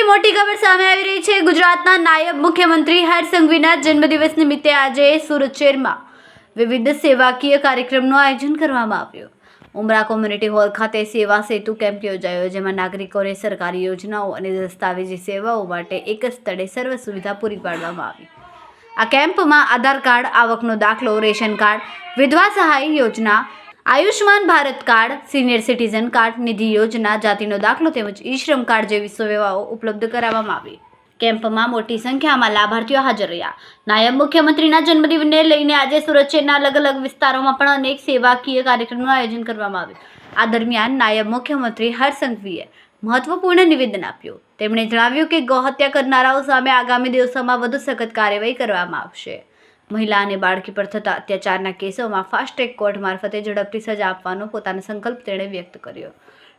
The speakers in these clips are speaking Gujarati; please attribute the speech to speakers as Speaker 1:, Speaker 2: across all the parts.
Speaker 1: મોટી ખબર સામે આવી રહી છે। ગુજરાતના નાયબ મુખ્યમંત્રી હર્ષ સંઘવીના જન્મદિવસ નિમિત્તે આજે સુરત શહેરમાં વિવિધ સેવાકીય કાર્યક્રમનું આયોજન કરવામાં આવ્યું। ઉમરા કોમ્યુનિટી હોલ ખાતે સેવા સેતુ કેમ્પ યોજાયો, જેમાં નાગરિકોને સરકારી યોજનાઓ અને દસ્તાવેજી સેવાઓ માટે એક જ સ્થળે સર્વ સુવિધા પૂરી પાડવામાં આવી। આ કેમ્પમાં આધાર કાર્ડ, આવકનો દાખલો, રેશન કાર્ડ, વિધવા સહાય યોજના, Ayushman Bharat card, senior citizen card, નિધિ યોજના, જાતિનો દાખલો તેમજ ઈ શ્રમ કાર્ડ જેવી સેવાઓ ઉપલબ્ધ કરાવવામાં આવી। કેમ્પમાં મોટી સંખ્યામાં લાભાર્થીઓ હાજર રહ્યા। નાયબ મુખ્યમંત્રીના જન્મદિવસને લઈને આજે સુરત શહેરના અલગ અલગ વિસ્તારોમાં પણ અનેક સેવાકીય કાર્યક્રમોનું આયોજન કરવામાં આવ્યું। આ દરમિયાન નાયબ મુખ્યમંત્રી હર્ષ સંઘવીએ મહત્વપૂર્ણ નિવેદન આપ્યું। તેમણે જણાવ્યું કે ગૌહત્યા કરનારાઓ સામે આગામી દિવસોમાં વધુ સખત કાર્યવાહી કરવામાં આવશે। મહિલા અને બાળકી પર થતા અત્યાચારના કેસોમાં ફાસ્ટ ટ્રેક કોર્ટ મારફતે ઝડપથી સજા આપવાનો પોતાનો સંકલ્પ તેણે વ્યક્ત કર્યો।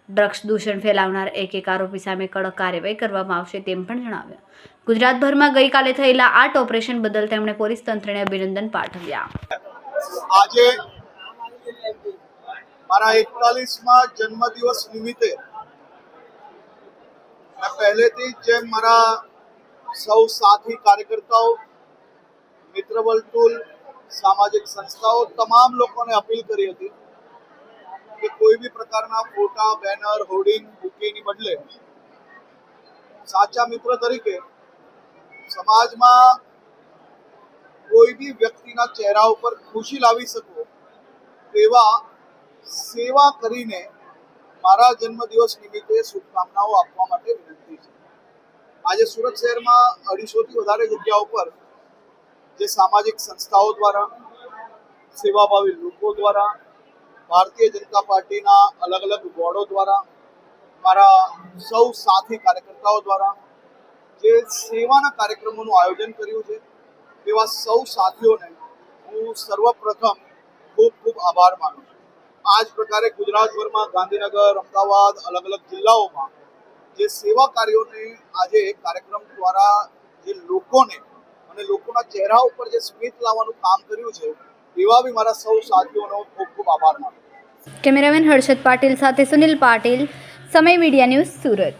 Speaker 1: ડ્રગ્સ દૂષણ ફેલાવનાર એક આરોપી સામે કડક કાર્યવાહી કરવામાં આવશે તેમ પણ જણાવ્યું। ગુજરાતભરમાં ગઈકાલે થયેલા 8 ઓપરેશન બદલ તેમણે પોલીસ તંત્રને અભિનંદન પાઠવ્યા।
Speaker 2: આજે મારા 41મા જન્મદિવસ નિમિત્તે મેં પહેલેથી જ મારા સૌ સાથી કાર્યકર્તાઓ, મિત્ર વર્તુળ, સામાજિક સંસ્થાઓ તમામ લોકોને અપીલ કરી હતી કે કોઈ બી પ્રકારના ફોટા, બેનર, હોર્ડિંગ, બુકેની બદલે સાચા મિત્ર તરીકે સમાજમાં કોઈ બી વ્યક્તિના ચહેરા ઉપર ખુશી લાવી શકો તેવા સેવા કરીને મારા જન્મદિવસ નિમિત્તે શુભકામનાઓ આપવા માટે વિનંતી છે। આજે સુરત શહેરમાં 250થી વધારે જગ્યાઓ પર જે સામાજિક સંસ્થાઓ દ્વારા, સેવાભાવી લોકો દ્વારા, ભારતીય જનતા પાર્ટીના અલગ અલગ બોર્ડો દ્વારા, મારા સૌ સાથી કાર્યકર્તાઓ દ્વારા જે સેવાના કાર્યક્રમોનું આયોજન કર્યું છે તેવા સૌ સાથીઓને હું સર્વપ્રથમ ખૂબ ખૂબ આભાર માનું છું। આ જ પ્રકારે ગુજરાતભરમાં ગાંધીનગર, અમદાવાદ, અલગ અલગ જિલ્લાઓમાં જે સેવા કાર્યોને આજે કાર્યક્રમ દ્વારા જે લોકોને અને લોકોના ચહેરા ઉપર જે સ્મિત લાવવાનું કામ કર્યું છે એવા બી મારા સૌ સાથીઓનો ખૂબ ખૂબ આભાર માનું છું।
Speaker 1: કેમેરામેન હર્ષદ પાટીલ સાથે સુનિલ પાટીલ, સમય મીડિયા ન્યૂઝ, સુરત।